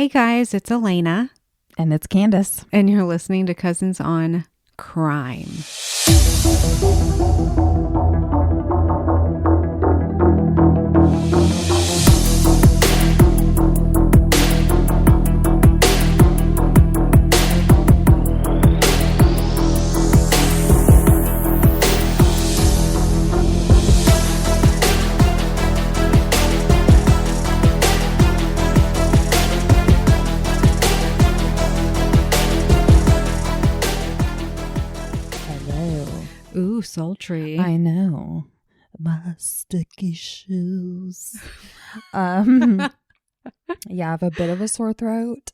Hey guys, it's Elena. And it's Candace. And you're listening to Cousins on Crime. Ooh, sultry. I know. My sticky shoes. Yeah, I have a bit of a sore throat.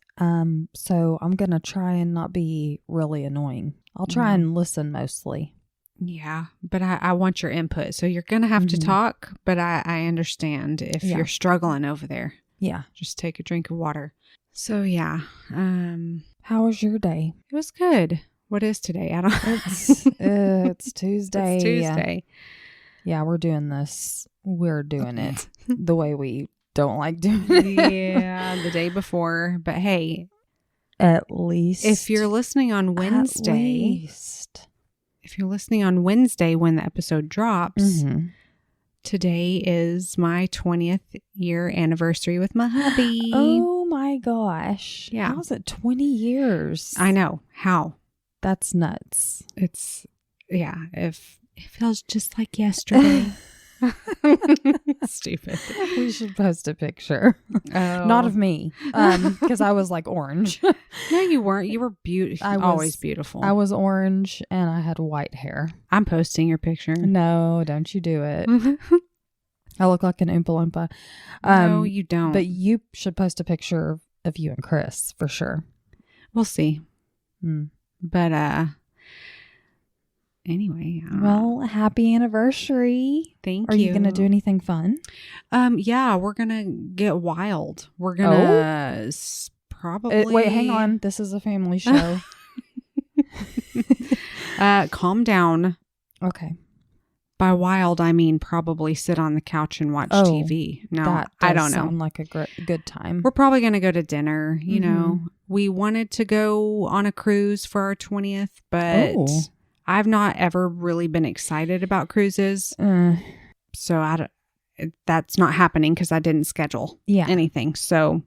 So I'm going to try and not be really annoying. I'll try and listen mostly. Yeah, but I want your input. So you're going to have to talk, but I understand if you're struggling over there. Yeah. Just take a drink of water. So yeah. How was your day? It was good. What is today? I don't It's Tuesday. It's Tuesday. Yeah, we're doing this. We're doing it the way we don't like doing it. Yeah, the day before. But hey, at least if you're listening on Wednesday, if you're listening on Wednesday when the episode drops, today is my 20th year anniversary with my hubby. Oh my gosh. Yeah. How's it 20 years? I know. How? That's nuts. It's, yeah, if it feels just like yesterday. Stupid. We should post a picture. Oh. Not of me, because I was like orange. No, you weren't. You were beautiful. Always beautiful. I was orange and I had white hair. I'm posting your picture. No, don't you do it. I look like an Oompa Loompa. No, you don't. But you should post a picture of you and Chris for sure. We'll see. But anyway. Well, happy anniversary. Thank you. Are you going to do anything fun? Yeah, we're going to get wild. We're going to probably... wait, hang on. This is a family show. Calm down. Okay. By wild, I mean probably sit on the couch and watch TV. No, I don't know. Sound like a good time. We're probably going to go to dinner. You know, we wanted to go on a cruise for our 20th, but I've not ever really been excited about cruises. So that's not happening because I didn't schedule anything. So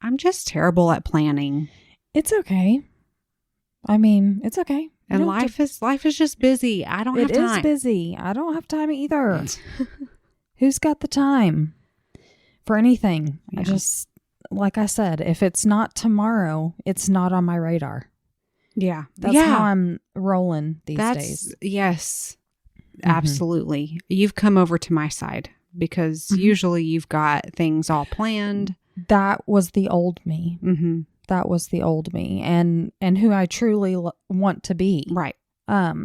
I'm just terrible at planning. It's okay. I mean, it's okay. And life is just busy. I don't have time. It is busy. I don't have time either. Who's got the time for anything? Yeah. I just, like I said, if it's not tomorrow, it's not on my radar. Yeah. That's how I'm rolling these days. Yes, absolutely. You've come over to my side because usually you've got things all planned. That was the old me. That was the old me and who I truly want to be. Right. But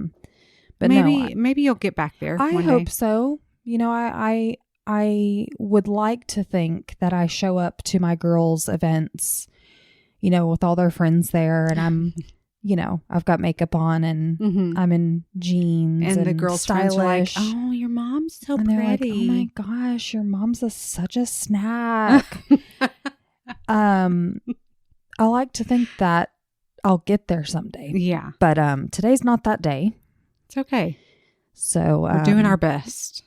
maybe you'll get back there. I hope so. You know, I would like to think that I show up to my girls' events, you know, with all their friends there and I'm, you know, I've got makeup on and I'm in jeans and the girls' stylish. Friends are like, oh, your mom's so and pretty. They're like, oh my gosh, your mom's such a snack. I like to think that I'll get there someday. Yeah. But today's not that day. It's okay. So we're doing our best.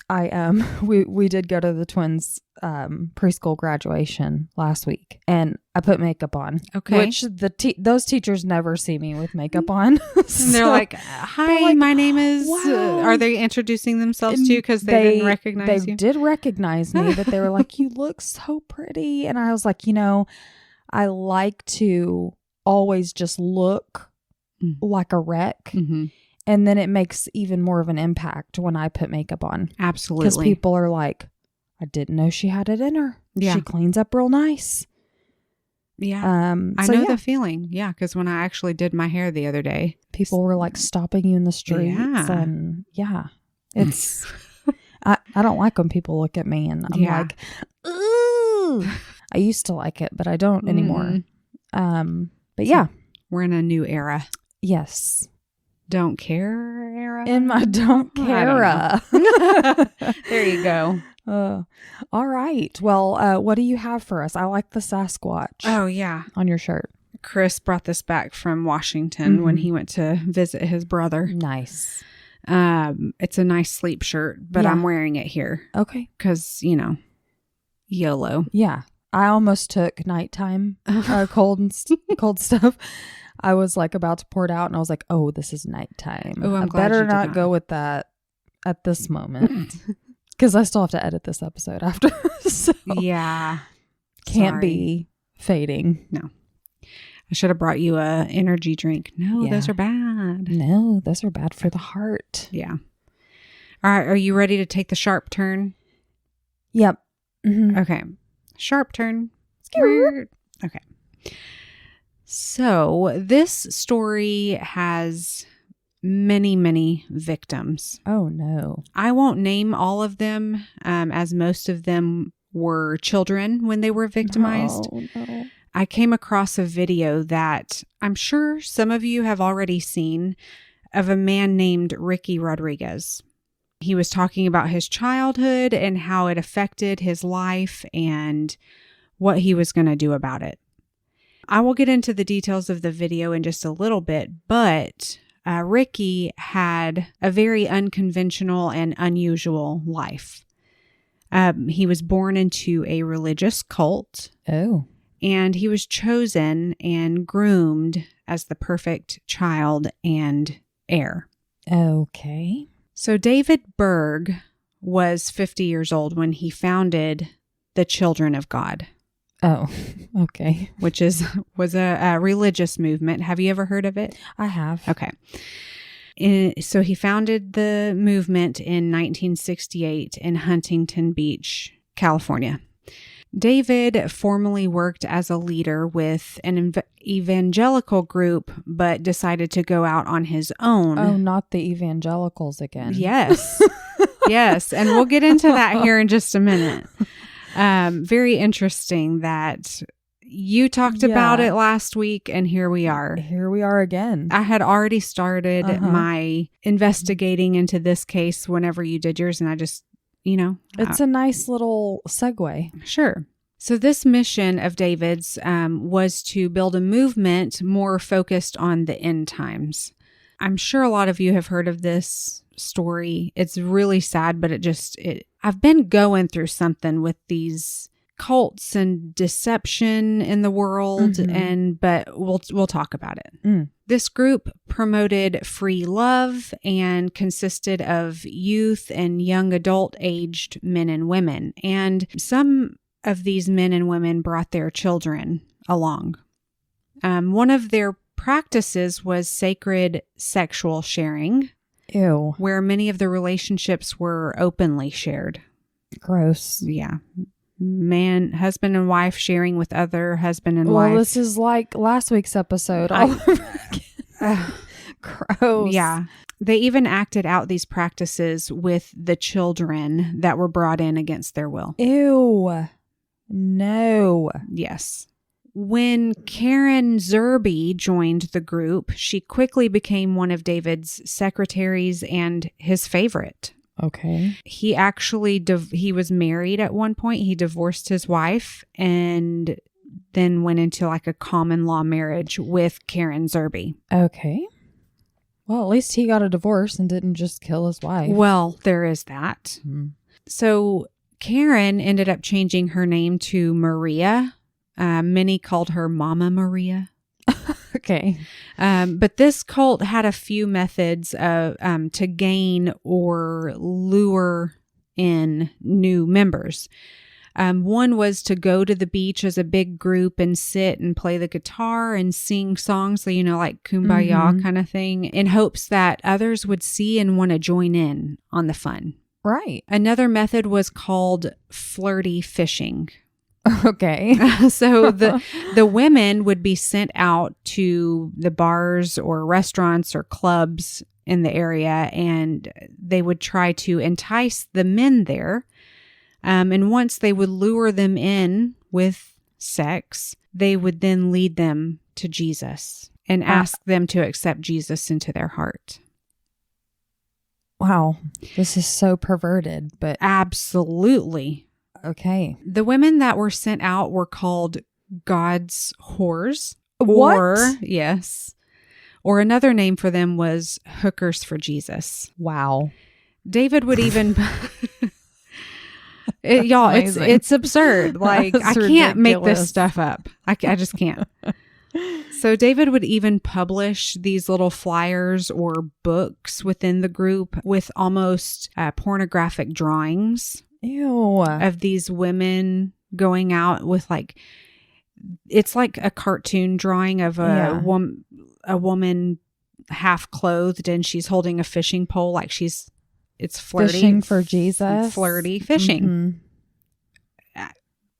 We did go to the twins' preschool graduation last week, and I put makeup on. Okay. Which those teachers never see me with makeup on. And they're like, "Hi, my name is." Wow. Are they introducing themselves to you because they didn't recognize you? They did recognize me, but they were like, "You look so pretty," and I was like, you know, I like to always just look like a wreck. And then it makes even more of an impact when I put makeup on. Absolutely. Because people are like, I didn't know she had it in her. Yeah. She cleans up real nice. Yeah. I know the feeling. Yeah. Because when I actually did my hair the other day, people were like stopping you in the streets. Yeah. And it's, I don't like when people look at me and I'm like, ooh. I used to like it, but I don't anymore. But yeah. We're in a new era. Yes. Don't care era? In my don't care era. There you go. All right. Well, what do you have for us? I like the Sasquatch. Oh, yeah. On your shirt. Chris brought this back from Washington when he went to visit his brother. Nice. It's a nice sleep shirt, but I'm wearing it here. Okay. Because, YOLO. Yeah. I almost took nighttime cold stuff. I was like about to pour it out and I was like, oh, this is nighttime. Oh, I better not go with that at this moment. Because I still have to edit this episode after. So yeah. Can't be fading. No. I should have brought you a energy drink. No, those are bad. No, those are bad for the heart. Yeah. All right. Are you ready to take the sharp turn? Yep. Mm-hmm. Okay. Sharp turn. Scared. Okay. So this story has many, many victims. Oh, no. I won't name all of them, as most of them were children when they were victimized. Oh, no. I came across a video that I'm sure some of you have already seen of a man named Ricky Rodriguez. He was talking about his childhood and how it affected his life and what he was going to do about it. I will get into the details of the video in just a little bit, but Ricky had a very unconventional and unusual life. He was born into a religious cult. Oh. And he was chosen and groomed as the perfect child and heir. Okay. So David Berg was 50 years old when he founded the Children of God. Oh, okay. Which was a religious movement. Have you ever heard of it? I have. Okay. So he founded the movement in 1968 in Huntington Beach, California. David formerly worked as a leader with an evangelical group, but decided to go out on his own. Oh, not the evangelicals again. Yes. Yes. And we'll get into that here in just a minute. Very interesting that you talked about it last week, and here we are. Here we are again. I had already started my investigating into this case whenever you did yours, and I just... it's a nice little segue. Sure. So this mission of David's was to build a movement more focused on the end times. I'm sure a lot of you have heard of this story. It's really sad, but I've been going through something with these cults and deception in the world, but we'll talk about it. This group promoted free love and consisted of youth and young adult aged men and women. And some of these men and women brought their children along. One of their practices was sacred sexual sharing. Ew. Where many of the relationships were openly shared. Gross. Yeah. Husband and wife sharing with other husband and wife. Well, this is like last week's episode. Gross. Yeah. They even acted out these practices with the children that were brought in against their will. Ew. No. Yes. When Karen Zerby joined the group, she quickly became one of David's secretaries and his favorite. Okay. He actually, he was married at one point. He divorced his wife and then went into like a common law marriage with Karen Zerby. Okay. Well, at least he got a divorce and didn't just kill his wife. Well, there is that. So Karen ended up changing her name to Maria. Many called her Mama Maria. Okay. But this cult had a few methods to gain or lure in new members. One was to go to the beach as a big group and sit and play the guitar and sing songs, like Kumbaya kind of thing, in hopes that others would see and want to join in on the fun. Right. Another method was called flirty fishing. Okay. So the women would be sent out to the bars or restaurants or clubs in the area, and they would try to entice the men there. And once they would lure them in with sex, they would then lead them to Jesus and ask them to accept Jesus into their heart. Wow. This is so perverted, but absolutely. Okay. The women that were sent out were called God's whores. What? Or, yes. Or another name for them was hookers for Jesus. Wow. David would even... y'all, it's absurd. Like, I can't make this stuff up. I just can't. So David would even publish these little flyers or books within the group with almost pornographic drawings. Ew. Of these women going out with like, it's like a cartoon drawing of a woman half clothed and she's holding a fishing pole like it's flirty. Fishing for Jesus. Flirty fishing. Mm-hmm.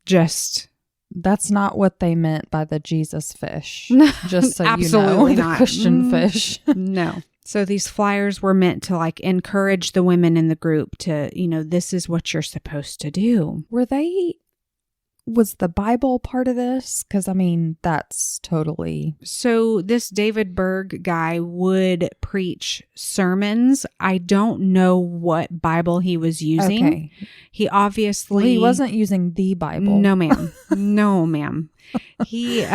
Just... That's not what they meant by the Jesus fish. Just so absolutely you know, not. The Christian fish. No. So these flyers were meant to like encourage the women in the group to, this is what you're supposed to do. Was the Bible part of this? Because, I mean, that's totally... So this David Berg guy would preach sermons. I don't know what Bible he was using. Okay. He obviously... Well, he wasn't using the Bible. No, ma'am. No, ma'am. He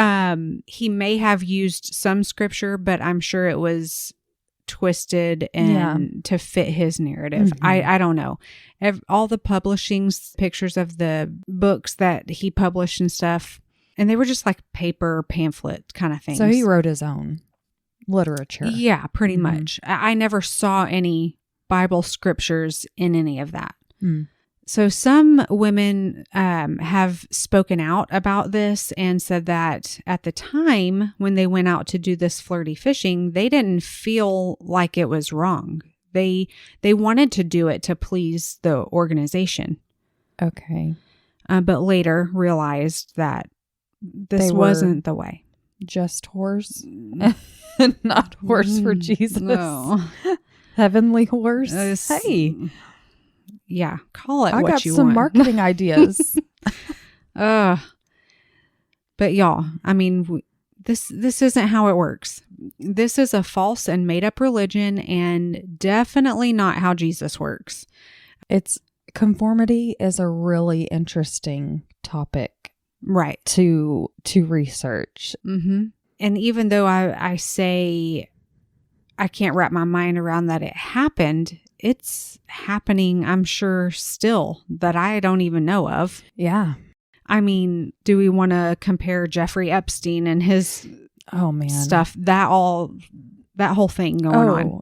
may have used some scripture, but I'm sure it was twisted and to fit his narrative. Mm-hmm. I don't know. All the publishings, pictures of the books that he published and stuff, and they were just like paper pamphlet kind of things. So he wrote his own literature. Yeah, pretty much. I never saw any Bible scriptures in any of that. Mm. So some women have spoken out about this and said that at the time when they went out to do this flirty fishing, they didn't feel like it was wrong. They wanted to do it to please the organization. Okay. But later realized that this wasn't the way. Just whores? Not horse for Jesus. No. Heavenly horse? Hey. Yeah, call it what you want. I got some marketing ideas. But y'all, I mean, this isn't how it works. This is a false and made up religion and definitely not how Jesus works. Conformity is a really interesting topic. Right. To research. Mm-hmm. And even though I say I can't wrap my mind around that it happened, it's happening, I'm sure, still that I don't even know of. Yeah. I mean, do we want to compare Jeffrey Epstein and his stuff? That whole thing going on.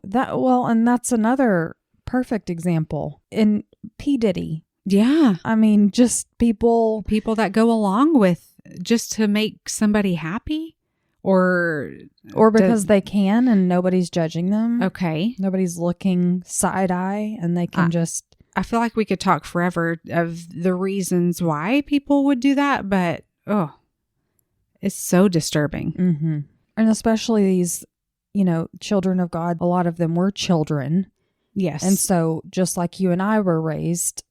And that's another perfect example. In P. Diddy. Yeah. I mean, just people that go along with just to make somebody happy. Or because they can and nobody's judging them. Okay. Nobody's looking side eye and they can just... I feel like we could talk forever of the reasons why people would do that, but it's so disturbing. Mm-hmm. And especially these, children of God, a lot of them were children. Yes. And so just like you and I were raised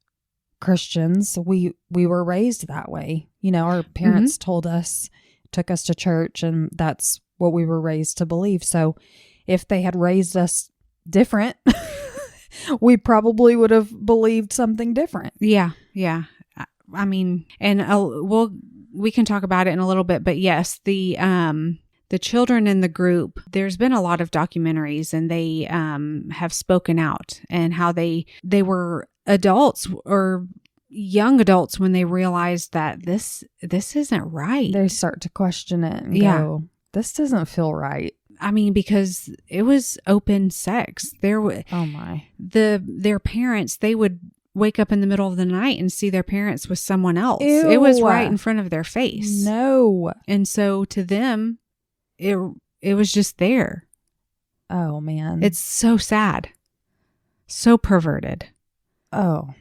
Christians, we were raised that way. Our parents told us, took us to church, and that's what we were raised to believe. So if they had raised us different, we probably would have believed something different. Yeah. Yeah. I mean, and we can talk about it in a little bit, but yes, the children in the group, there's been a lot of documentaries and they have spoken out and how they were adults or young adults when they realized that this isn't right. They start to question it and go, this doesn't feel right. I mean, because it was open sex. Their parents, they would wake up in the middle of the night and see their parents with someone else. Ew. It was right in front of their face. No. And so to them, it was just there. Oh, man. It's so sad. So perverted. Oh.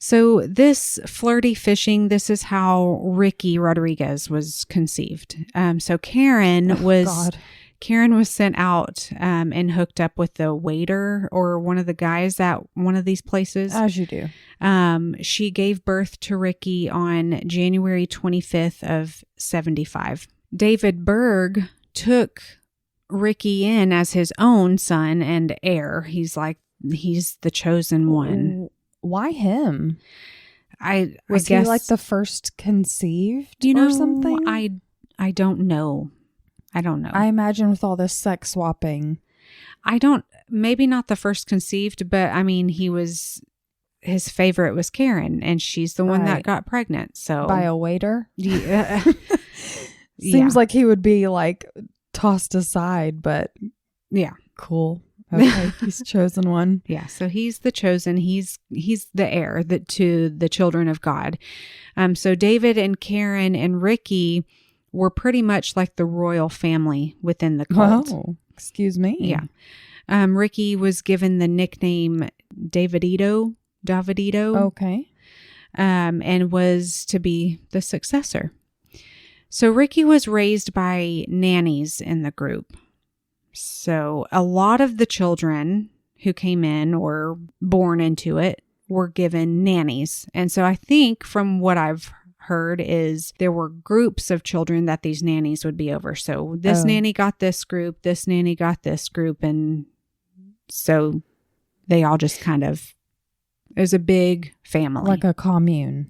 So this flirty fishing, this is how Ricky Rodriguez was conceived. So Karen was sent out and hooked up with the waiter or one of the guys at one of these places. As you do. She gave birth to Ricky on January 25th of 75. David Berg took Ricky in as his own son and heir. He's the chosen one. Why him? Was he like the first conceived or something? I don't know. I imagine with all this sex swapping. Maybe not the first conceived, but I mean, his favorite was Karen, and she's the one that got pregnant. So by a waiter? Yeah. Seems like he would be like tossed aside, but yeah. Cool. Okay, he's chosen one. Yeah, so he's the chosen. He's the heir to the children of God. So David and Karen and Ricky were pretty much like the royal family within the cult. Oh, excuse me. Yeah. Ricky was given the nickname Davidito. Okay. And was to be the successor. So Ricky was raised by nannies in the group. So a lot of the children who came in or born into it were given nannies. And so I think from what I've heard is there were groups of children that these nannies would be over. So this nanny got this group, this nanny got this group. And so they all just kind of, it was a big family. Like a commune.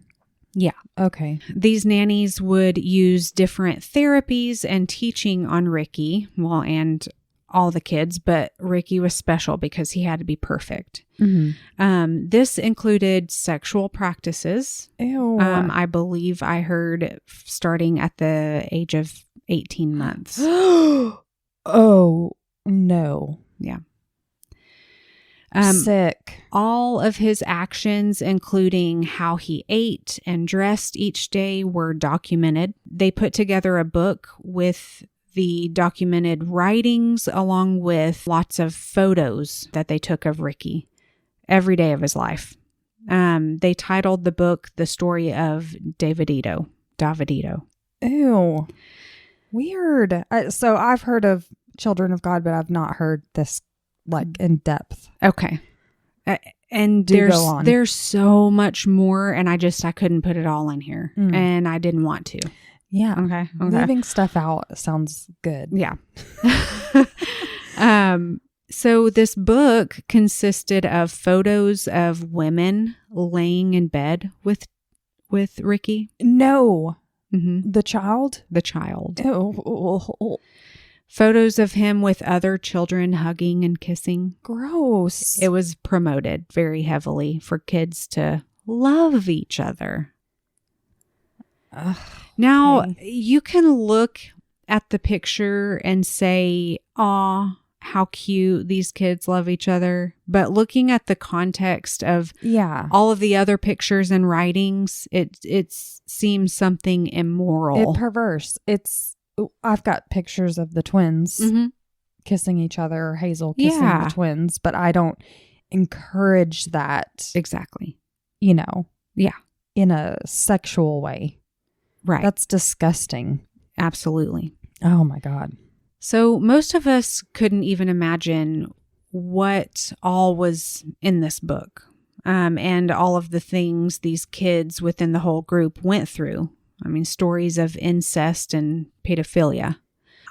Yeah. Okay. These nannies would use different therapies and teaching on Ricky, and all the kids, but Ricky was special because he had to be perfect. Mm-hmm. This included sexual practices. Ew. I believe I heard starting at the age of 18 months. Oh, no. Yeah. Sick. All of his actions, including how he ate and dressed each day, were documented. They put together a book with the documented writings along with lots of photos that they took of Ricky every day of his life. They titled the book The Story of Davidito. Ew. Weird. So I've heard of Children of God, but I've not heard this like in depth. Okay. And there's so much more, and I couldn't put it all in here, and I didn't want to. Yeah. Okay. Leaving stuff out sounds good. Yeah. So this book consisted of photos of women laying in bed with Ricky. No. Mm-hmm. The child? The child. Oh. Photos of him with other children hugging and kissing. Gross. It was promoted very heavily for kids to love each other. Ugh. Now, Okay. you can look at the picture and say, aw, how cute these kids love each other. But looking at the context of all of the other pictures and writings, it seems something immoral. Perverse. I've got pictures of the twins kissing each other, Hazel kissing the twins, but I don't encourage that. Exactly. In a sexual way. Right. That's disgusting. Absolutely. Oh my God. So most of us couldn't even imagine what all was in this book, and all of the things these kids within the whole group went through. I mean, stories of incest and pedophilia.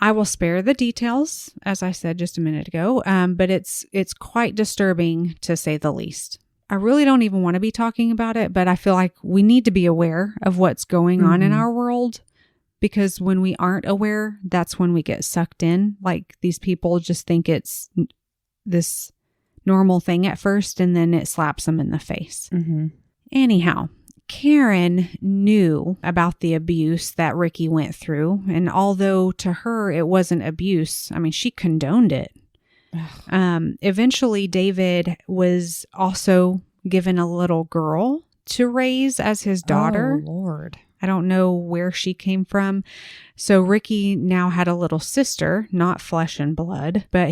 I will spare the details, as I said just a minute ago, but it's quite disturbing to say the least. I really don't even want to be talking about it, but I feel like we need to be aware of what's going on in our world, because when we aren't aware, that's when we get sucked in. Like, these people just think it's this normal thing at first, and then it slaps them in the face. Mm-hmm. Anyhow, Karen knew about the abuse that Ricky went through, and although to her it wasn't abuse, I mean, she condoned it. Eventually, David was also given a little girl to raise as his daughter. Oh, Lord. I don't know where she came from. So Ricky now had a little sister, not flesh and blood, but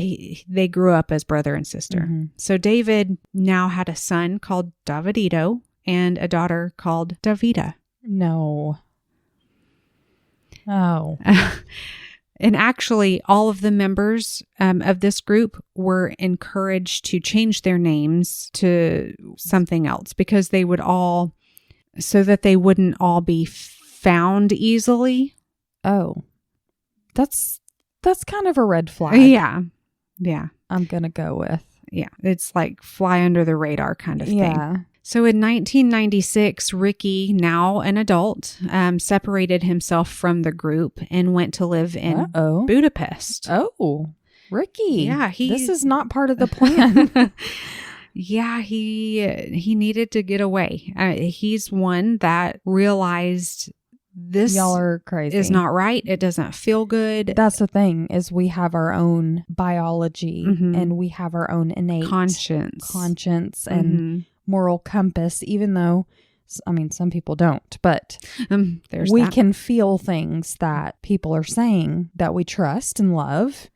they grew up as brother and sister. Mm-hmm. So David now had a son called Davidito and a daughter called Davida. No. Oh. And actually, all of the members of this group were encouraged to change their names to something else, because they would all, so that they wouldn't all be found easily. Oh, that's That's kind of a red flag. Yeah. Yeah. I'm going to go with. Yeah. It's like fly under the radar kind of thing. Yeah. So in 1996, Ricky, now an adult, separated himself from the group and went to live in Budapest. Oh, Ricky. Yeah. This is not part of the plan. Yeah, he needed to get away. He's one that realized this y'all are crazy. Is not right. It doesn't feel good. That's the thing, is we have our own biology and we have our own innate conscience and moral compass, even though, I mean, some people don't, but we can feel things that people are saying that we trust and love,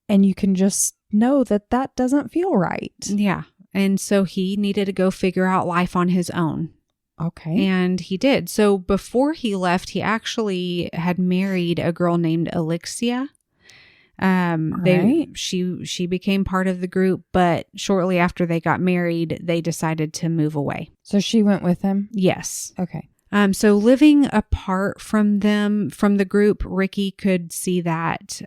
and you can just know that that doesn't feel right. Yeah. And so he needed to go figure out life on his own. Okay. And he did. So before he left, he actually had married a girl named Alexia. She became part of the group, but shortly after they got married, they decided to move away. So she went with him? Yes. Okay. So living apart from the group, Ricky could see that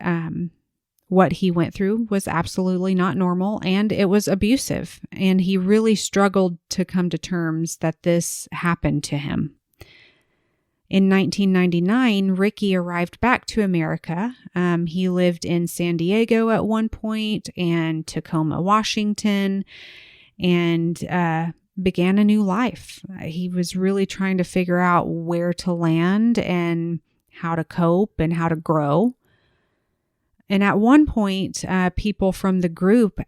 what he went through was absolutely not normal, and it was abusive. And he really struggled to come to terms that this happened to him. In 1999, Ricky arrived back to America. He lived in San Diego at one point and Tacoma, Washington, and began a new life. He was really trying to figure out where to land and how to cope and how to grow. And at one point, people from the group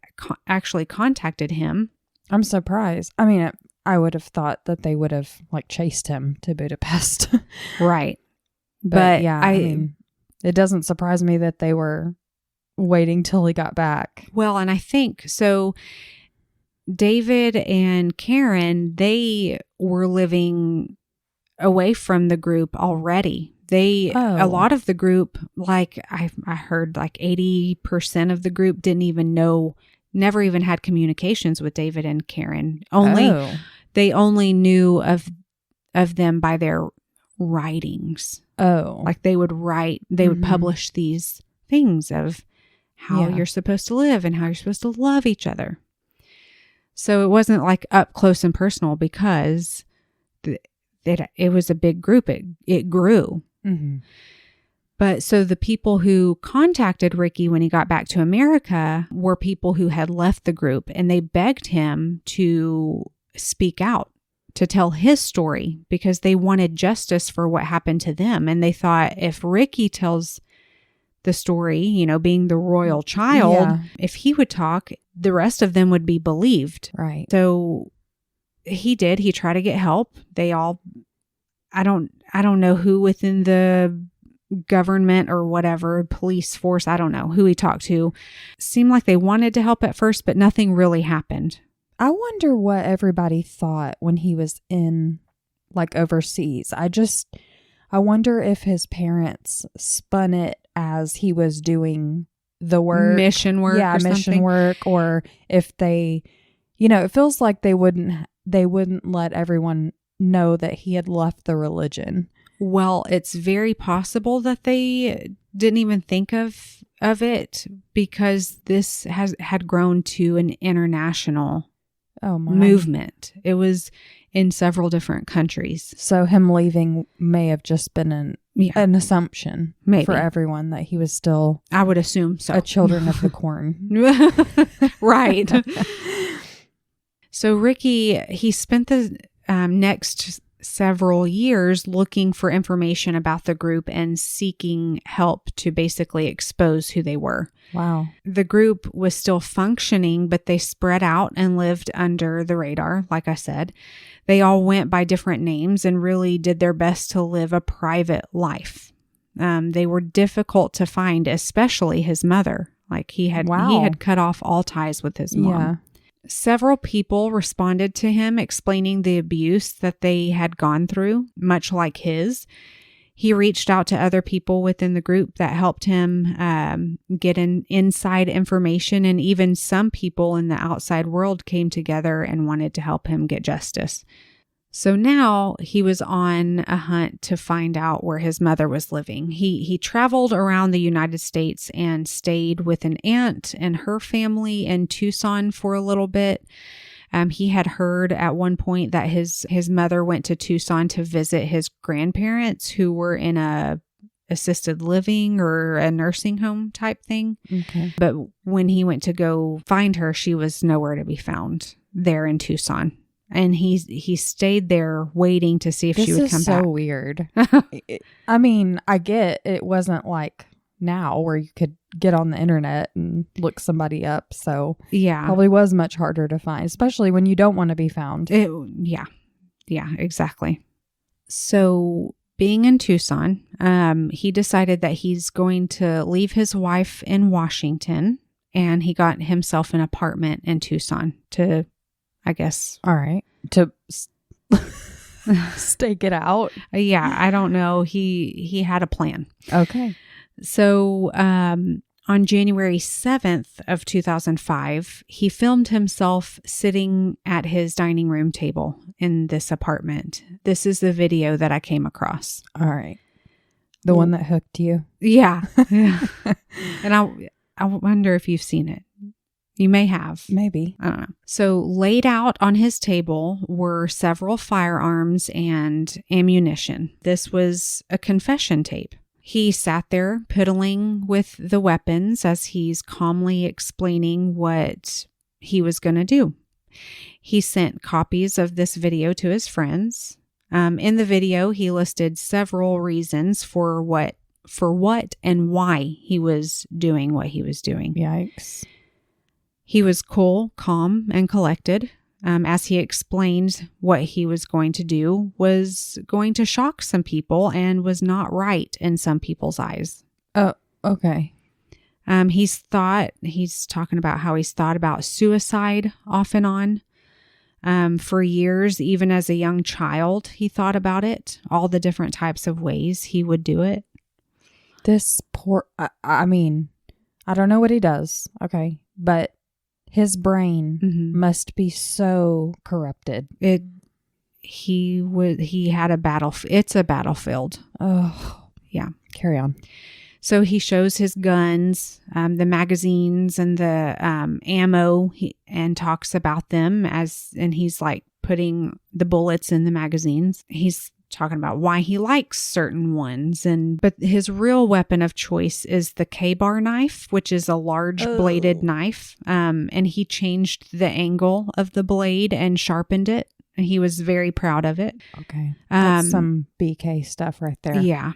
actually contacted him. I'm surprised. I mean, I would have thought that they would have chased him to Budapest. Right. But yeah, I mean, it doesn't surprise me that they were waiting till he got back. Well, and I think so. David and Karen, they were living away from the group already. A lot of the group, like I heard, like 80% of the group didn't even know, never even had communications with David and Karen. They only knew of them by their writings. Oh, like they would write, they would publish these things of how you're supposed to live and how you're supposed to love each other. So it wasn't like up close and personal because it was a big group. It grew. Mm-hmm. But so the people who contacted Ricky when he got back to America were people who had left the group, and they begged him to speak out, to tell his story, because they wanted justice for what happened to them. And they thought if Ricky tells the story, being the royal child, if he would talk, the rest of them would be believed. Right. So he did. He tried to get help. They all, I don't know who within the government or whatever, police force, I don't know who he talked to. Seemed like they wanted to help at first, but nothing really happened. I wonder what everybody thought when he was in overseas. I wonder if his parents spun it as he was doing the work. Mission work or something. Mission work, or if they, it feels like they wouldn't let everyone know that he had left the religion. Well, it's very possible that they didn't even think of it, because this had grown to an international movement. It was in several different countries. So him leaving may have just been an assumption for everyone that he was still, I would assume so, a children of the corn. Right. So Ricky, he spent the next several years looking for information about the group and seeking help to basically expose who they were. Wow. The group was still functioning, but they spread out and lived under the radar. Like I said, they all went by different names and really did their best to live a private life. They were difficult to find, especially his mother. Like he had cut off all ties with his mom. Yeah. Several people responded to him explaining the abuse that they had gone through, much like his. He reached out to other people within the group that helped him get inside information, and even some people in the outside world came together and wanted to help him get justice. So now he was on a hunt to find out where his mother was living. He traveled around the United States and stayed with an aunt and her family in Tucson for a little bit. He had heard at one point that his mother went to Tucson to visit his grandparents who were in a assisted living or a nursing home type thing. Okay. But when he went to go find her, she was nowhere to be found there in Tucson. And he stayed there waiting to see if she would come back. This is so weird. I mean, I get it wasn't like now where you could get on the internet and look somebody up. So yeah, probably was much harder to find, especially when you don't want to be found. Yeah, exactly. So being in Tucson, he decided that he's going to leave his wife in Washington, and he got himself an apartment in Tucson to, I guess. All right. To stake it out. Yeah, I don't know. He had a plan. Okay. So on January 7th of 2005, he filmed himself sitting at his dining room table in this apartment. This is the video that I came across. All right. The one that hooked you? Yeah. And I wonder if you've seen it. You may have. Maybe. I don't know. So laid out on his table were several firearms and ammunition. This was a confession tape. He sat there piddling with the weapons as he's calmly explaining what he was going to do. He sent copies of this video to his friends. In the video, he listed several reasons for what and why he was doing what he was doing. Yikes. He was cool, calm, and collected. As he explained what he was going to do was going to shock some people and was not right in some people's eyes. Oh, okay. He's talking about how he's thought about suicide off and on. For years, even as a young child, he thought about it, all the different types of ways he would do it. This poor, I mean, I don't know what he does. Okay. But his brain must be so corrupted. He had a battle. It's a battlefield. Oh, yeah. Carry on. So he shows his guns, the magazines and the ammo, and talks about them and he's like putting the bullets in the magazines. He's talking about why he likes certain ones, but his real weapon of choice is the K-bar knife, which is a large bladed knife. And he changed the angle of the blade and sharpened it. And he was very proud of it. Okay. That's some BK stuff right there. Yeah.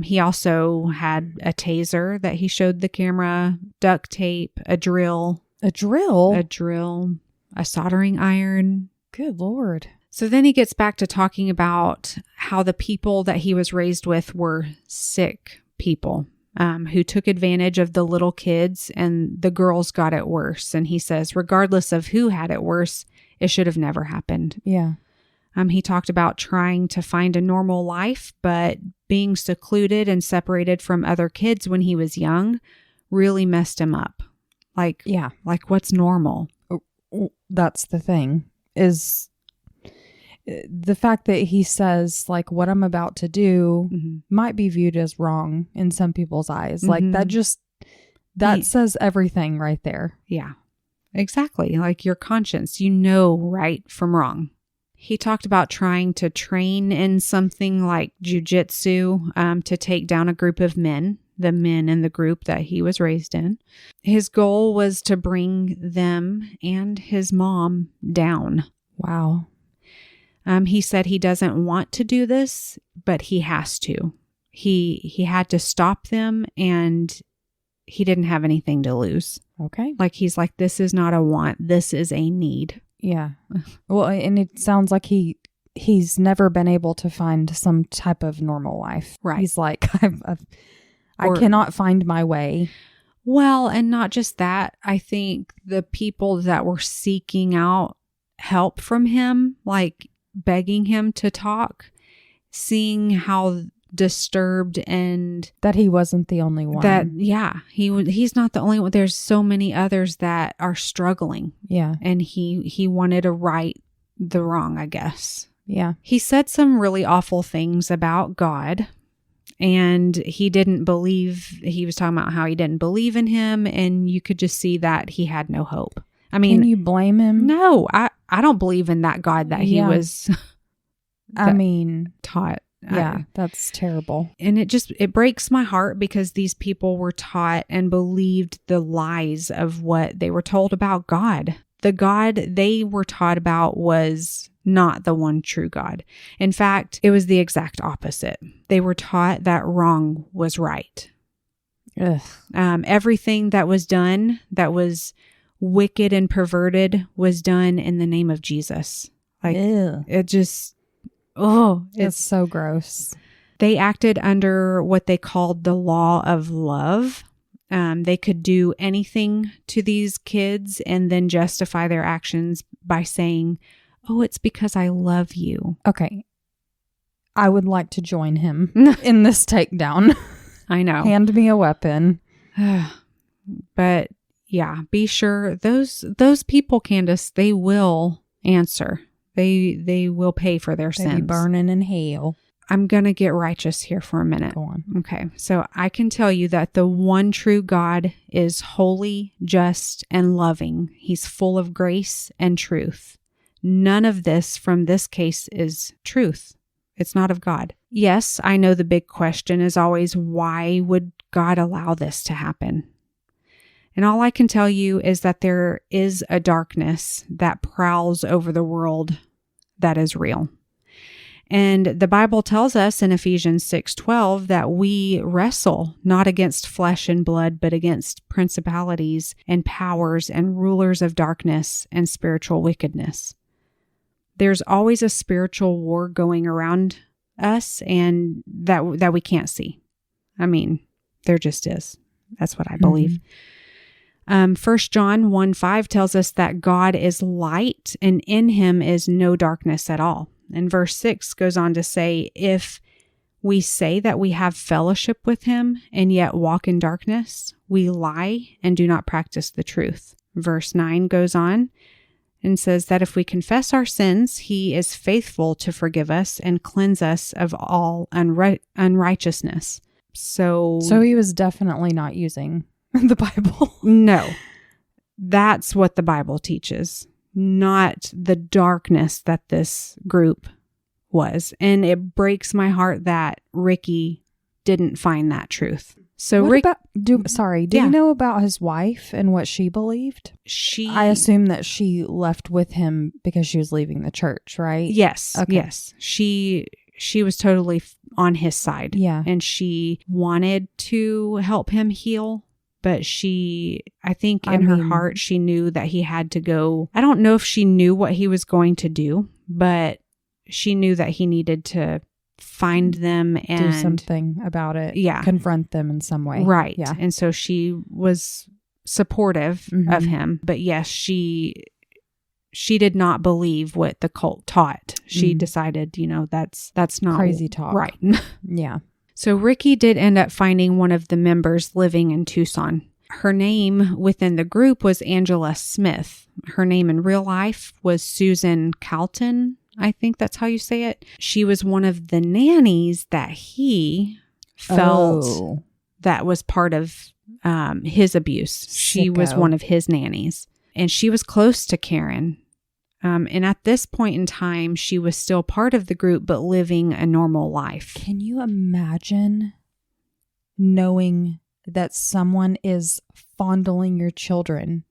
He also had a taser that he showed the camera, duct tape, a drill, a soldering iron. Good Lord. So then he gets back to talking about how the people that he was raised with were sick people who took advantage of the little kids, and the girls got it worse. And he says, regardless of who had it worse, it should have never happened. Yeah. He talked about trying to find a normal life, but being secluded and separated from other kids when he was young really messed him up. Like what's normal? That's the thing, is the fact that he says, like, what I'm about to do might be viewed as wrong in some people's eyes. Like that says everything right there. Yeah, exactly. Like your conscience, you know right from wrong. He talked about trying to train in something like jujitsu to take down a group of men, the men in the group that he was raised in. His goal was to bring them and his mom down. Wow. He said he doesn't want to do this, but he has to. He had to stop them, and he didn't have anything to lose. Okay. Like he's like, this is not a want, this is a need. Yeah. Well, and it sounds like he's never been able to find some type of normal life. Right. He's like, I cannot find my way. Well, and not just that. I think the people that were seeking out help from him, like begging him to talk, seeing how disturbed and that he wasn't the only one. He's not the only one. There's so many others that are struggling. Yeah. And he wanted to right the wrong, I guess. Yeah. He said some really awful things about God, and he didn't believe, he was talking about how he didn't believe in him, and you could just see that he had no hope. I mean, can you blame him? No, I don't believe in that God that he was taught. Yeah, that's terrible. And it breaks my heart because these people were taught and believed the lies of what they were told about God. The God they were taught about was not the one true God. In fact, it was the exact opposite. They were taught that wrong was right. Ugh. Everything that was done that was wicked and perverted was done in the name of Jesus. Like, Ew. it just, it's so gross. They acted under what they called the law of love. They could do anything to these kids and then justify their actions by saying, oh, it's because I love you. Okay. I would like to join him in this takedown. I know. Hand me a weapon. But yeah, be sure those people, Candace, they will answer. They will pay for their sins. They be burning in hell. I'm going to get righteous here for a minute. Go on. Okay. So I can tell you that the one true God is holy, just, and loving. He's full of grace and truth. None of this from this case is truth. It's not of God. Yes, I know the big question is always, why would God allow this to happen? And all I can tell you is that there is a darkness that prowls over the world that is real. And the Bible tells us in Ephesians 6:12 that we wrestle not against flesh and blood, but against principalities and powers and rulers of darkness and spiritual wickedness. There's always a spiritual war going around us, and that we can't see. I mean, there just is. That's what I believe. 1 John 1:5 tells us that God is light, and in him is no darkness at all. And verse 6 goes on to say, if we say that we have fellowship with him and yet walk in darkness, we lie and do not practice the truth. Verse 9 goes on and says that if we confess our sins, he is faithful to forgive us and cleanse us of all unrighteousness. So he was definitely not using the Bible. No, that's what the Bible teaches, not the darkness that this group was. And it breaks my heart that Ricky didn't find that truth. So do you know about his wife and what she believed? I assume that she left with him because she was leaving the church, right? Yes. Okay. Yes. She was totally on his side. Yeah. And she wanted to help him heal. But I think in her heart, she knew that he had to go. I don't know if she knew what he was going to do, but she knew that he needed to find them and do something about it. Yeah. Confront them in some way. Right. Yeah. And so she was supportive of him. But yes, she did not believe what the cult taught. She decided, that's not crazy talk. Right. Yeah. So Ricky did end up finding one of the members living in Tucson. Her name within the group was Angela Smith. Her name in real life was Susan Calton. I think that's how you say it. She was one of the nannies that he felt that was part of his abuse. She was one of his nannies. And she was close to Karen. And at this point in time, she was still part of the group, but living a normal life. Can you imagine knowing that someone is fondling your children?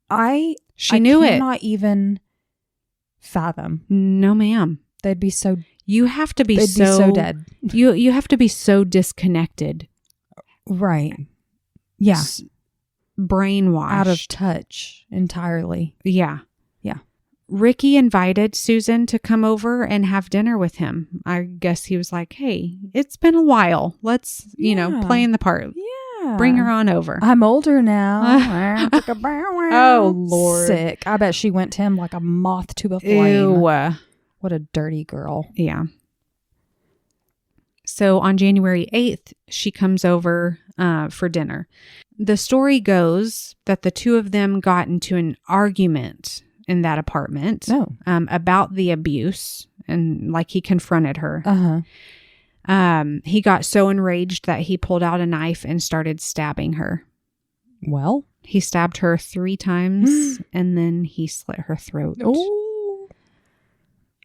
I cannot even fathom. No, ma'am. They'd be so. You have to be they'd be so dead. You have to be so disconnected. Right. Yeah. Brainwashed. Out of touch entirely. Yeah. Yeah. Ricky invited Susan to come over and have dinner with him. I guess he was like, hey, it's been a while. Let's, play in the part. Yeah. Bring her on over. I'm older now. Oh, Lord. Sick. I bet she went to him like a moth to a flame. Ew. What a dirty girl. Yeah. So on January 8th, she comes over for dinner. The story goes that the two of them got into an argument in that apartment about the abuse and like he confronted her. Uh-huh. He got so enraged that he pulled out a knife and started stabbing her. Well, he stabbed her 3 times and then he slit her throat. Oh,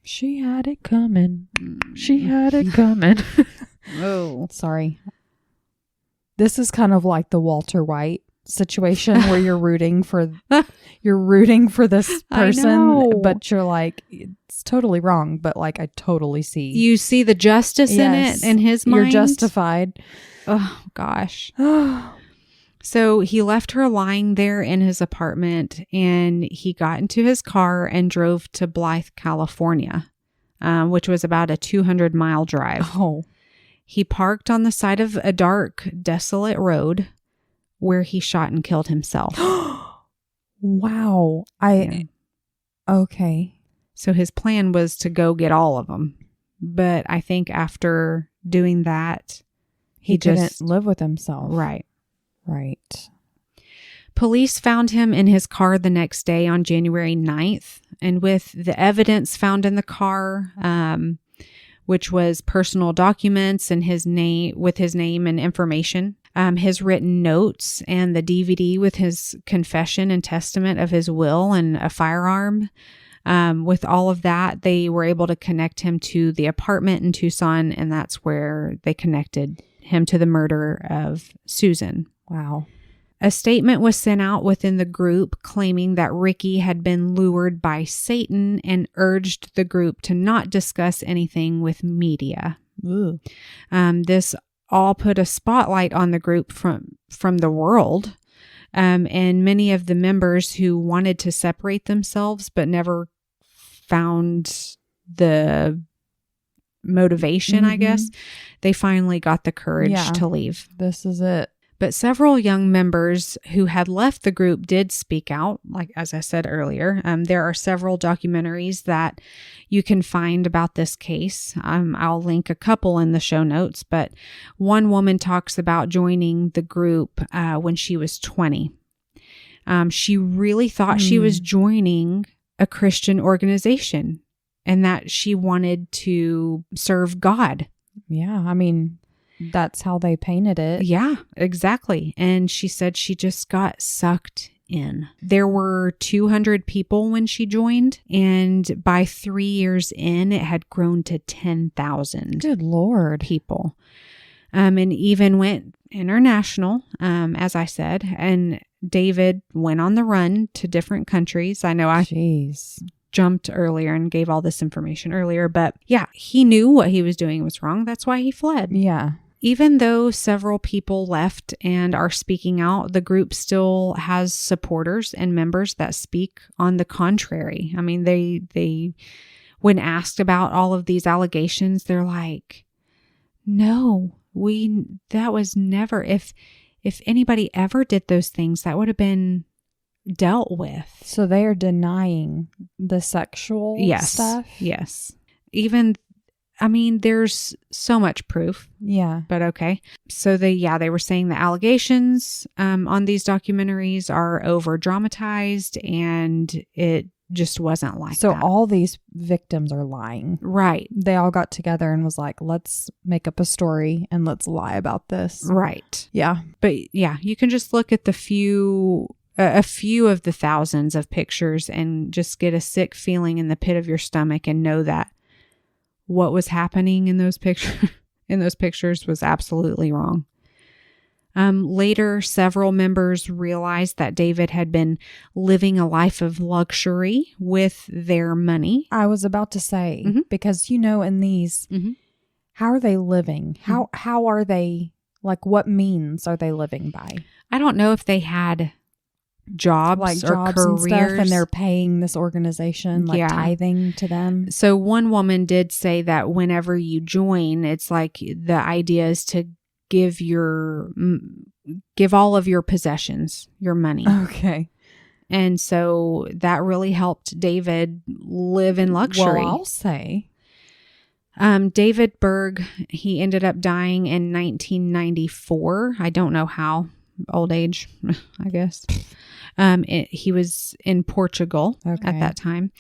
she had it coming. She had it coming. Oh, sorry. This is kind of like the Walter White situation where you're rooting for this person, but you're like, it's totally wrong, but like I totally see. You see the justice in it in his mind. You're justified. Oh gosh. So he left her lying there in his apartment, and he got into his car and drove to Blythe, California, which was about a 200-mile drive. Oh. He parked on the side of a dark, desolate road where he shot and killed himself. Wow. Okay. So his plan was to go get all of them. But I think after doing that, he couldn't live with himself. Right. Right. Police found him in his car the next day on January 9th. And with the evidence found in the car, which was personal documents and his name and information, his written notes and the DVD with his confession and testament of his will and a firearm. With all of that, they were able to connect him to the apartment in Tucson, and that's where they connected him to the murder of Susan. Wow. A statement was sent out within the group claiming that Ricky had been lured by Satan and urged the group to not discuss anything with media. This all put a spotlight on the group from the world, and many of the members who wanted to separate themselves but never found the motivation, I guess, they finally got the courage to leave. This is it. But several young members who had left the group did speak out, like as I said earlier. There are several documentaries that you can find about this case. I'll link a couple in the show notes, but one woman talks about joining the group when she was 20. She really thought she was joining a Christian organization and that she wanted to serve God. Yeah, I mean, that's how they painted it. Yeah, exactly. And she said she just got sucked in. There were 200 people when she joined, and by 3 years in, it had grown to 10,000. Good Lord. People. And even went international, as I said, and David went on the run to different countries. I know I jumped earlier and gave all this information earlier, but yeah, he knew what he was doing was wrong. That's why he fled. Yeah. Even though several people left and are speaking out, the group still has supporters and members that speak on the contrary. I mean, they when asked about all of these allegations, they're like, no, that was never, if anybody ever did those things, that would have been dealt with. So they are denying the sexual stuff? Yes. Even, I mean, there's so much proof. Yeah. But okay. So they were saying the allegations on these documentaries are over dramatized, and it just wasn't like so that. All these victims are lying. Right. They all got together and was like, let's make up a story and let's lie about this. Right. Yeah. But yeah, you can just look at a few of the thousands of pictures and just get a sick feeling in the pit of your stomach and know that what was happening in those pictures was absolutely wrong. Later, several members realized that David had been living a life of luxury with their money. I was about to say, because, in these, how are they living? How are they, like, what means are they living by? I don't know if they had jobs or careers and stuff, and they're paying this organization, like tithing to them. So one woman did say that whenever you join, it's like the idea is to give all of your possessions, your money. Okay. And so that really helped David live in luxury. Well, I'll say. David Berg, he ended up dying in 1994. I don't know how. Old age, I guess. He was in Portugal at that time.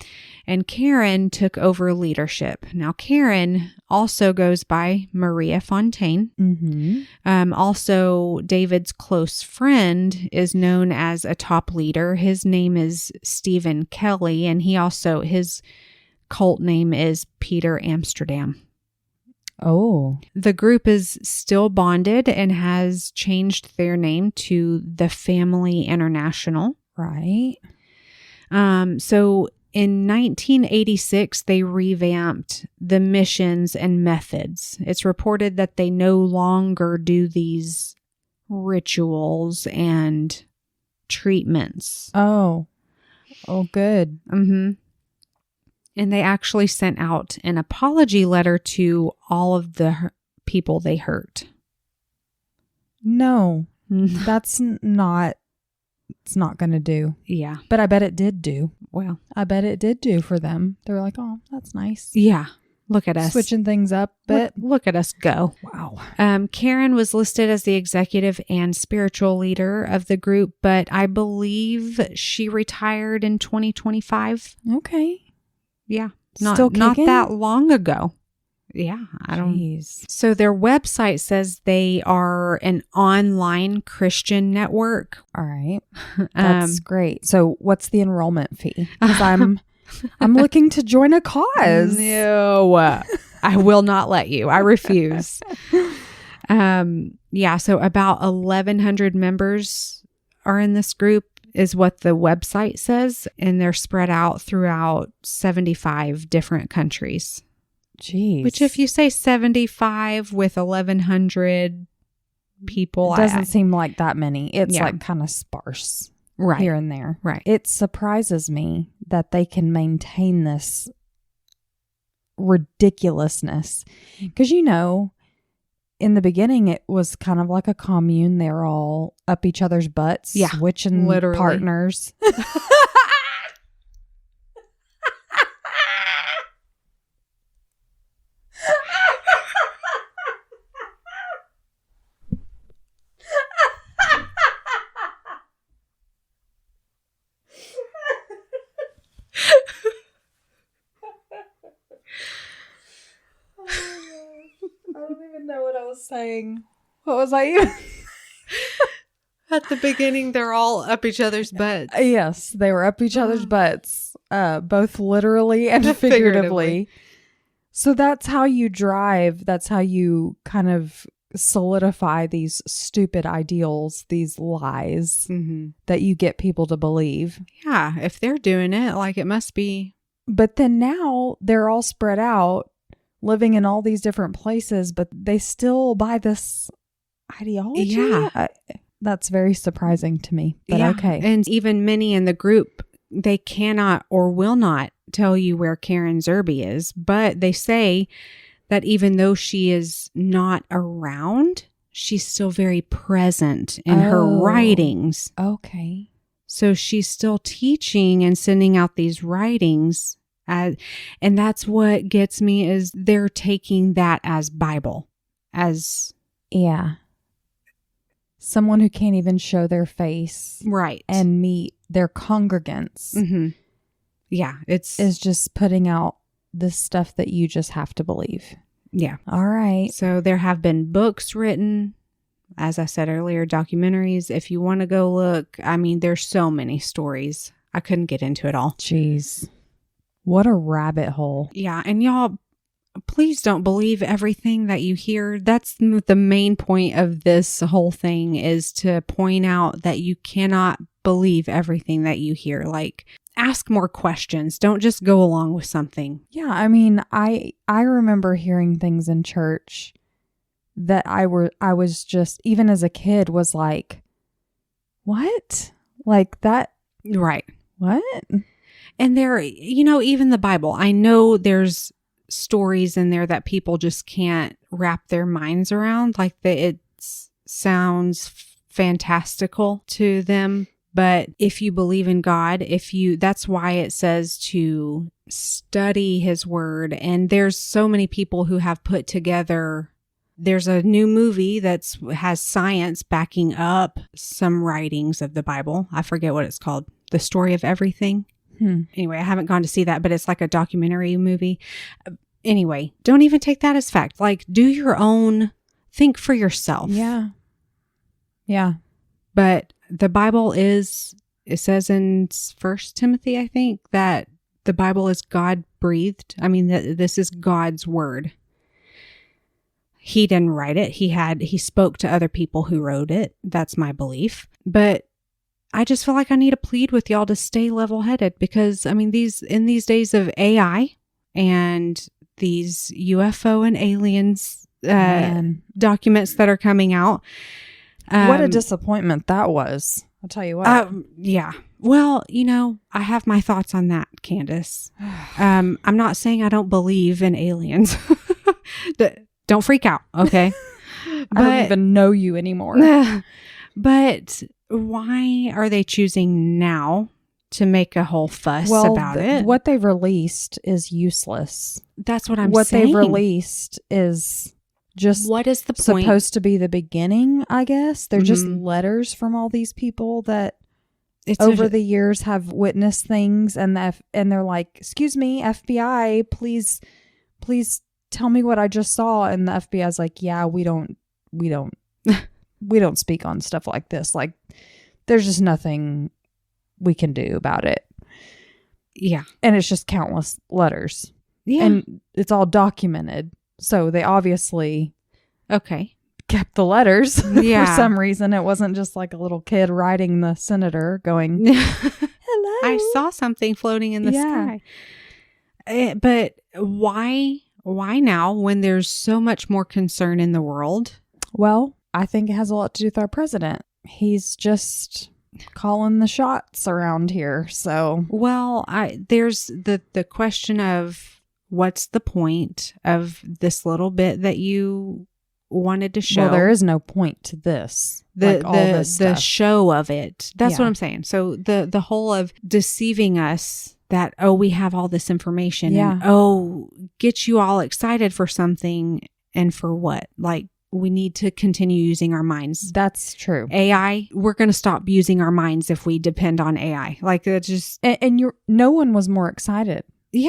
And Karen took over leadership. Now, Karen also goes by Maria Fontaine. Mm-hmm. Also, David's close friend is known as a top leader. His name is Stephen Kelly, and his cult name is Peter Amsterdam. Oh. The group is still bonded and has changed their name to the Family International. Right. So in 1986, they revamped the missions and methods. It's reported that they no longer do these rituals and treatments. Oh, good. Mm-hmm. And they actually sent out an apology letter to all of the people they hurt. No, it's not going to do. Yeah. But I bet it did do. Well, I bet it did do for them. They were like, oh, that's nice. Yeah. Look at us. Switching things up. But look at us go. Wow. Karen was listed as the executive and spiritual leader of the group, but I believe she retired in 2025. Okay. Yeah. Still not kicking? that long ago. Yeah. I don't. So their website says they are an online Christian network. All right. That's great. So what's the enrollment fee? Because I'm looking to join a cause. No, I will not let you. I refuse. Yeah. So about 1,100 members are in this group, is what the website says, and they're spread out throughout 75 different countries. Jeez. Which, if you say 75 with 1,100 people, it doesn't seem like that many. It's like kind of sparse here and there. Right. It surprises me that they can maintain this ridiculousness. Because, in the beginning, it was kind of like a commune. They were all up each other's butts, switching partners. I don't even know what I was saying. What was I even? At the beginning, they're all up each other's butts. Yes, they were up each other's butts, both literally and figuratively. So that's how you drive. That's how you kind of solidify these stupid ideals, these lies that you get people to believe. Yeah, if they're doing it, like, it must be. But then now they're all spread out, living in all these different places, but they still buy this ideology. Yeah. That's very surprising to me, but okay. And even many in the group, they cannot or will not tell you where Karen Zerby is, but they say that even though she is not around, she's still very present in her writings. Okay. So she's still teaching and sending out these writings. And that's what gets me, is they're taking that as Bible. Yeah. Someone who can't even show their face. Right. And meet their congregants. Mm-hmm. Yeah. Is just putting out this stuff that you just have to believe. Yeah. All right. So there have been books written, as I said earlier, documentaries. If you want to go look, I mean, there's so many stories. I couldn't get into it all. Jeez. What a rabbit hole. Yeah. And y'all, please don't believe everything that you hear. That's the main point of this whole thing, is to point out that you cannot believe everything that you hear. Like, ask more questions. Don't just go along with something. Yeah. I mean, I remember hearing things in church that I was just, even as a kid, was like, what? Like that? Right. What? And there, even the Bible, I know there's stories in there that people just can't wrap their minds around. Like, it sounds fantastical to them. But if you believe in God, that's why it says to study his word. And there's so many people who have put together there's a new movie has science backing up some writings of the Bible. I forget what it's called. The Story of Everything. Anyway, I haven't gone to see that, but it's like a documentary movie. Anyway, don't even take that as fact. Like, do your own, think for yourself. Yeah. Yeah. But the Bible it says in 1 Timothy, I think, that the Bible is God breathed. I mean, this is God's word. He didn't write it. He spoke to other people who wrote it. That's my belief. But I just feel like I need to plead with y'all to stay level-headed, because I mean, in these days of AI and these UFO and aliens documents that are coming out. What a disappointment that was. I'll tell you what. Yeah. Well, I have my thoughts on that, Candace. I'm not saying I don't believe in aliens. Don't freak out, okay? I don't even know you anymore. But why are they choosing now to make a whole fuss about it? What they've released is useless. That's what I'm saying. What they've released is just what is the point? Supposed to be the beginning, I guess. They're just letters from all these people that over the years have witnessed things, and they're like, "Excuse me, FBI, please tell me what I just saw." And the FBI's like, "Yeah, we don't speak on stuff like this. Like, there's just nothing we can do about it." Yeah. And it's just countless letters. Yeah. And it's all documented. So they obviously kept the letters for some reason. It wasn't just like a little kid writing the senator going, "Hello, I saw something floating in the sky." But why now, when there's so much more concern in the world? Well, I think it has a lot to do with our president. He's just calling the shots around here. So, well, there's the question of, what's the point of this little bit that you wanted to show? Well, there is no point to this. The show of it. That's what I'm saying. So the whole of deceiving us that, we have all this information. Yeah. And, get you all excited for something, and for what? Like, we need to continue using our minds. That's true. AI, we're going to stop using our minds if we depend on AI. Like, it's just... And no one was more excited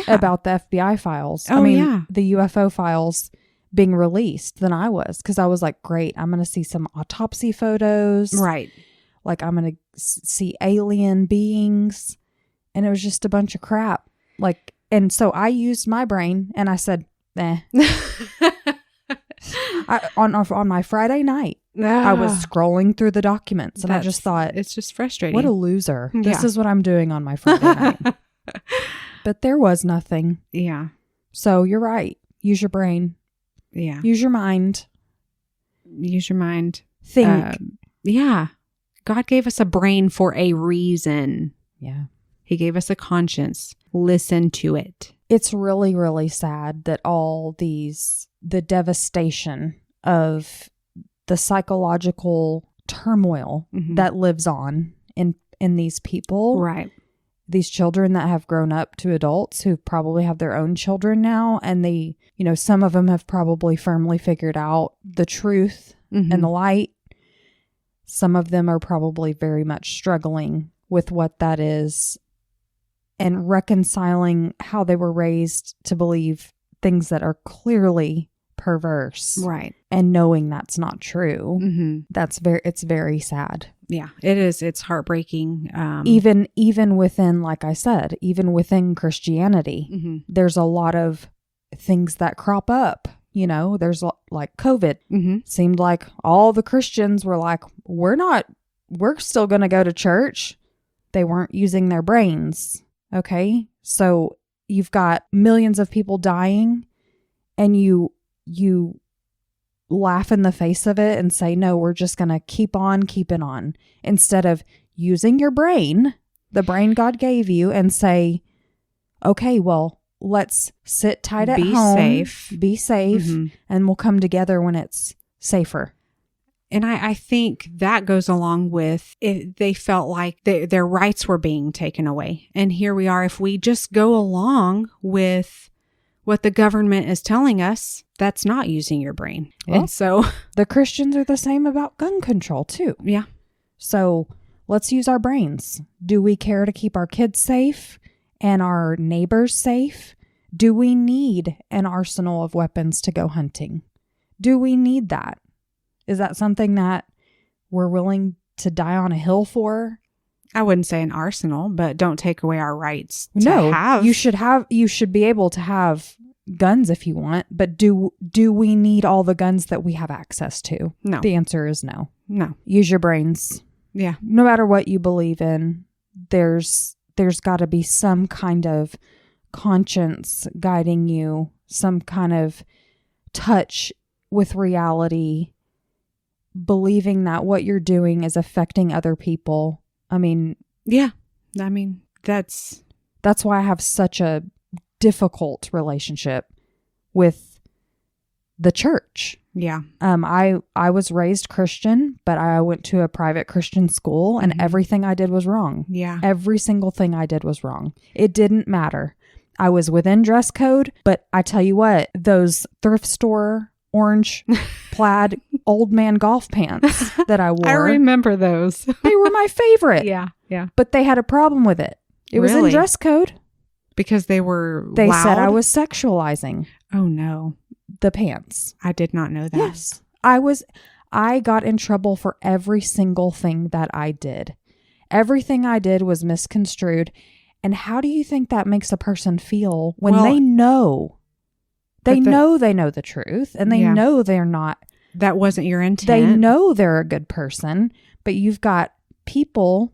about the FBI files. The UFO files being released than I was, because I was like, great, I'm going to see some autopsy photos. Right. Like, I'm going to see alien beings. And it was just a bunch of crap. Like, and so I used my brain and I said, on my Friday night, I was scrolling through the documents, and I just thought, it's just frustrating. What a loser. This is what I'm doing on my Friday night. But there was nothing. Yeah. So you're right. Use your brain. Yeah. Use your mind. Use your mind. Think. Yeah. God gave us a brain for a reason. Yeah. He gave us a conscience. Listen to it. It's really, really sad that the devastation of the psychological turmoil that lives on in these people. Right. These children that have grown up to adults who probably have their own children now. And some of them have probably firmly figured out the truth and the light. Some of them are probably very much struggling with what that is, and reconciling how they were raised to believe things that are clearly perverse. Right. And knowing that's not true. It's very sad. Yeah, it is. It's heartbreaking. Even within, like I said, even within Christianity, there's a lot of things that crop up. There's like COVID. Seemed like all the Christians were like, we're still going to go to church. They weren't using their brains. Okay. So you've got millions of people dying, and you laugh in the face of it and say, no, we're just going to keep on keeping on, instead of using your brain, the brain God gave you, and say, okay, well, let's sit tight at home, be safe, and we'll come together when it's safer. And I think that goes along with it. They felt like their rights were being taken away. And here we are. If we just go along with what the government is telling us, that's not using your brain. Well, and so the Christians are the same about gun control too. Yeah. So let's use our brains. Do we care to keep our kids safe and our neighbors safe? Do we need an arsenal of weapons to go hunting? Do we need that? Is that something that we're willing to die on a hill for? I wouldn't say an arsenal, but don't take away our rights to No, have. you should be able to have guns if you want, but do we need all the guns that we have access to? No. The answer is no. No. Use your brains. Yeah. No matter what you believe in, there's got to be some kind of conscience guiding you, some kind of touch with reality, believing that what you're doing is affecting other people. I mean, yeah. I mean, that's why I have such a difficult relationship with the church. Yeah. I was raised Christian, but I went to a private Christian school and everything I did was wrong. Yeah. Every single thing I did was wrong. It didn't matter. I was within dress code, but I tell you what, those thrift store orange plaid old man golf pants that I wore. I remember those. They were my favorite. Yeah. Yeah. But they had a problem with it. It was in dress code. Because they They said I was sexualizing. Oh no. The pants. I did not know that. Yes. I got in trouble for every single thing that I did. Everything I did was misconstrued. And how do you think that makes a person feel when they know? They know the truth and they know they're not. That wasn't your intent. They know they're a good person, but you've got people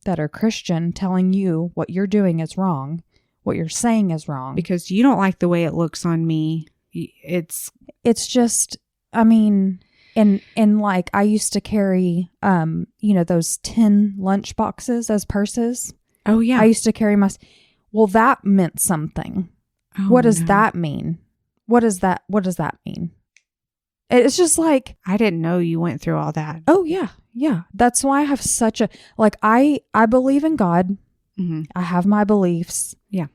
that are Christian telling you what you're doing is wrong, what you're saying is wrong. Because you don't like the way it looks on me. It's just, I mean, and like I used to carry, those tin lunch boxes as purses. Oh yeah. I used to carry well, that meant something. Oh, what does that mean? What does that mean? It's just like, I didn't know you went through all that. Oh yeah. Yeah. That's why I have such a, like, I believe in God. Mm-hmm. I have my beliefs. Yeah.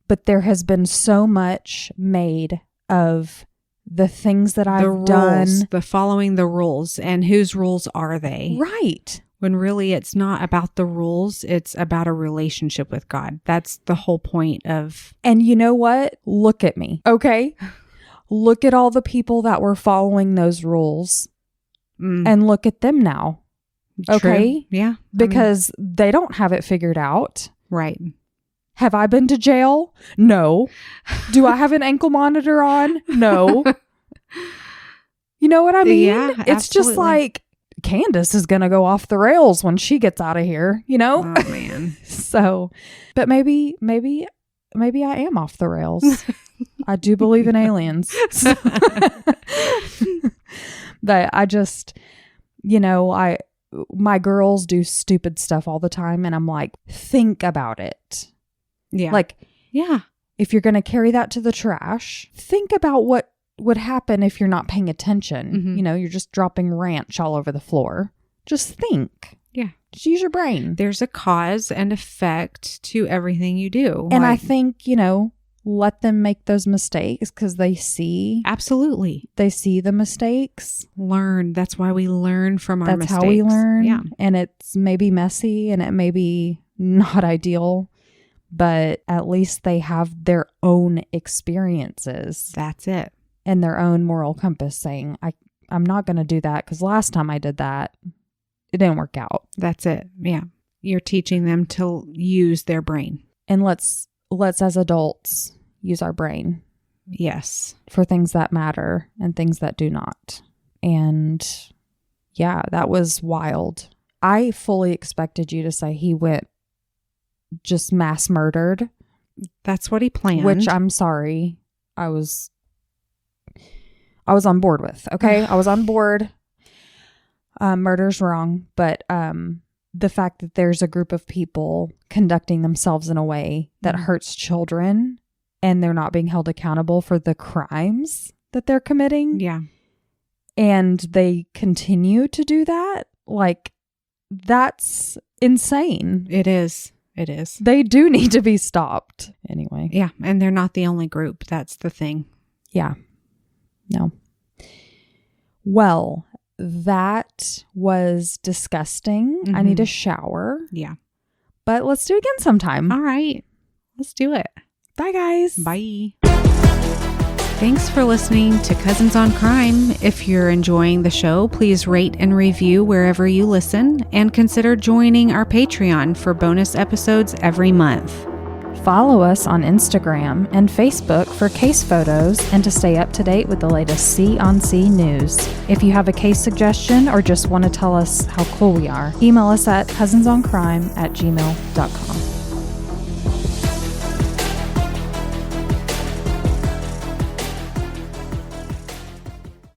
But there has been so much made of the things that I've done. The following the rules. And whose rules are they? Right. When really it's not about the rules. It's about a relationship with God. That's the whole point of. And you know what? Look at me. Okay. Look at all the people that were following those rules and look at them now. True. Okay. Yeah. Because they don't have it figured out. Right. Have I been to jail? No. Do I have an ankle monitor on? No. You know what I mean? Yeah, it's just like Candace is going to go off the rails when she gets out of here, you know? Oh, man. So, but maybe I am off the rails. I do believe in aliens. But I just, my girls do stupid stuff all the time. And I'm like, think about it. Yeah. Like, yeah. If you're going to carry that to the trash, think about what would happen if you're not paying attention. Mm-hmm. You're just dropping ranch all over the floor. Just think. Yeah. Just use your brain. There's a cause and effect to everything you do. And I think, let them make those mistakes because they see. Absolutely. They see the mistakes. Learn. That's why we learn from our mistakes. That's how we learn. Yeah. And it's maybe messy and it may be not ideal, but at least they have their own experiences. That's it. And their own moral compass saying, I'm not going to do that because last time I did that, it didn't work out. That's it. Yeah. You're teaching them to use their brain. And let's as adults use our brain. Yes. For things that matter and things that do not. And yeah, that was wild. I fully expected you to say he went just mass murdered. That's what he planned. Which I'm sorry. I was on board with. Okay. I was on board. Murder's wrong. But the fact that there's a group of people conducting themselves in a way that hurts children and they're not being held accountable for the crimes that they're committing. Yeah. And they continue to do that. Like, that's insane. It is. It is. They do need to be stopped. Anyway. Yeah. And they're not the only group. That's the thing. Yeah. No. Well, that was disgusting. I need a shower. Yeah. But let's do it again sometime. All right. Let's do it. Bye, guys. Bye. Thanks for listening to Cousins on Crime. If you're enjoying the show, please rate and review wherever you listen, and consider joining our Patreon for bonus episodes every month. Follow us on Instagram and Facebook for case photos and to stay up to date with the latest C on C news. If you have a case suggestion or just want to tell us how cool we are, email us at cousinsoncrime@gmail.com.